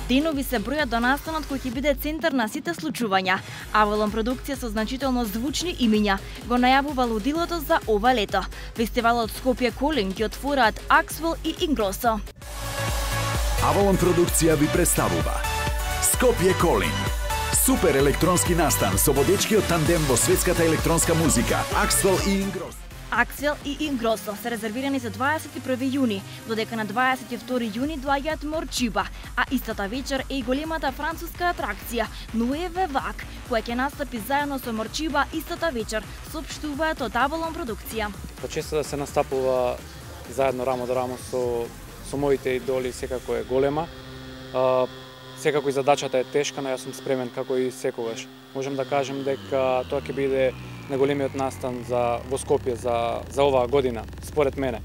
Денови се бројат до настанот кој ќе биде центар на сите случувања. Авалон продукција со значително звучни имиња го најавува лудилото за ова лето. Фестивалот Скопје Calling ќе отвораат Axwell и Ingrosso. Авалон продукција ви представува Скопје Calling. Супер електронски настан со водечкиот тандем во светската електронска музика Axwell и Ingrosso. Axwell и Ingrosso се резервирани за 21 јуни, додека на 22 јуни доаѓаат Morcheeba, а истата вечер е и големата француска атракција Nueve Vague, која ќе настапи заедно со Morcheeba истата вечер, соопштуваат од Авалон продукција. Често да се настапува заедно рамо до рамо со моите идоли секако е голема. Секако и задачата е тешка, но јас сум спремен како и секогаш. Можам да кажем дека тоа ќе биде најголемиот настан во Скопје за оваа година, според мене.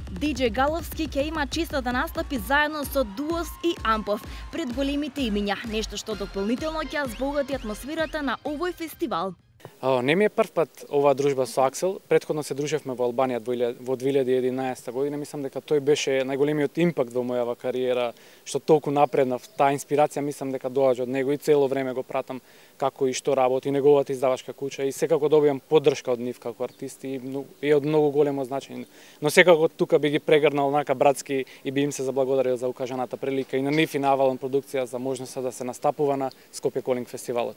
DJ Галовски ќе има честа да настапи заедно со Дуос и Ампов пред големите имиња, нешто што дополнително ќе збогати атмосферата на овој фестивал. Не ми е прв пат оваа дружба со Аксел. Претходно се дружевме во Албанија во 2011 година. Мислам дека тој беше најголемиот импакт во мојава кариера, што толку напреднав. Таа инспирација мислам дека доаѓа од него и цело време го пратам како и што работи неговата издавачка куќа и секако добивам поддршка од нив како артисти и од многу големо значење. Но секако тука би ги прегрнал онака братски и би им се заблагодарил за укажаната прилика и на нив и на Авалон продукција за можноста да се настапува на Скопје Calling фестивалот.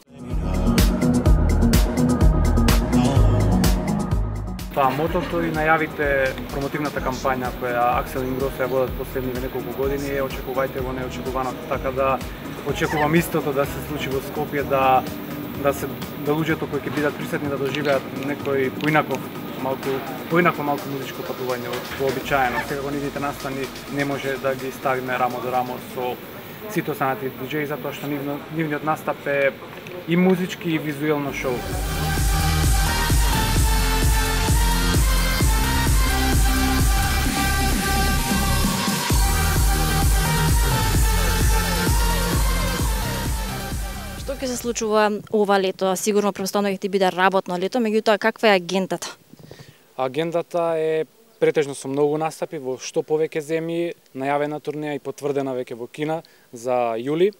Тоа мотото и најавите промотивната кампања која Axwell и Ingrosso ја водат последниве неколку години е очекувајте го неочекуваното, така да очекувам истото да се случи во Скопје, да луѓето кои ќе бидат присутни да доживеат некој поинако малку музичко патување од вообичаено. Секако нивните настани не може да ги ставиме рамо до рамо со сите останати диџеи, затоа што нивниот настап е и музички и визуелно шоу. Што ќе се случува ова лето? Сигурно преостаноките ќе биде работно лето, меѓутоа каква е агендата? Агендата е претежно со многу настапи во што повеќе земји, најавена турнеја и потврдена веќе во Кина за јули,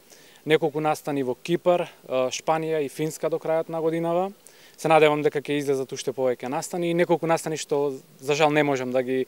неколку настани во Кипар, Шпанија и Финска до крајот на годинава. Се надевам дека ќе излезат уште повеќе настани и неколку настани што за жал не можам да ги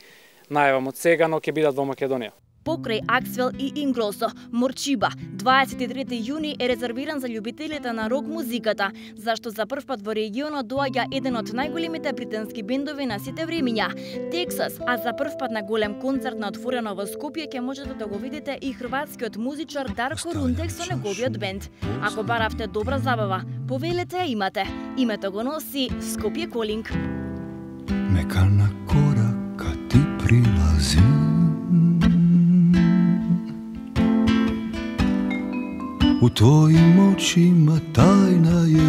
најавам од сега, но ќе бидат во Македонија. Покрај Axwell и Ingrosso, Morcheeba 23 јуни е резервиран за љубителите на рок музиката, зашто за прв пат во регионот доаѓа еден од најголемите британски бендови на сите времиња, Texas, а за прв пат на голем концерт на отворено во Скопје ќе можете да го видите и хрватскиот музичар Дарко Рундек со неговиот бенд. Ако баравте добра забава, повелете ја имате. Името го носи Скопје Calling. Нека на корака ти прилазим, у твоим очима тајна е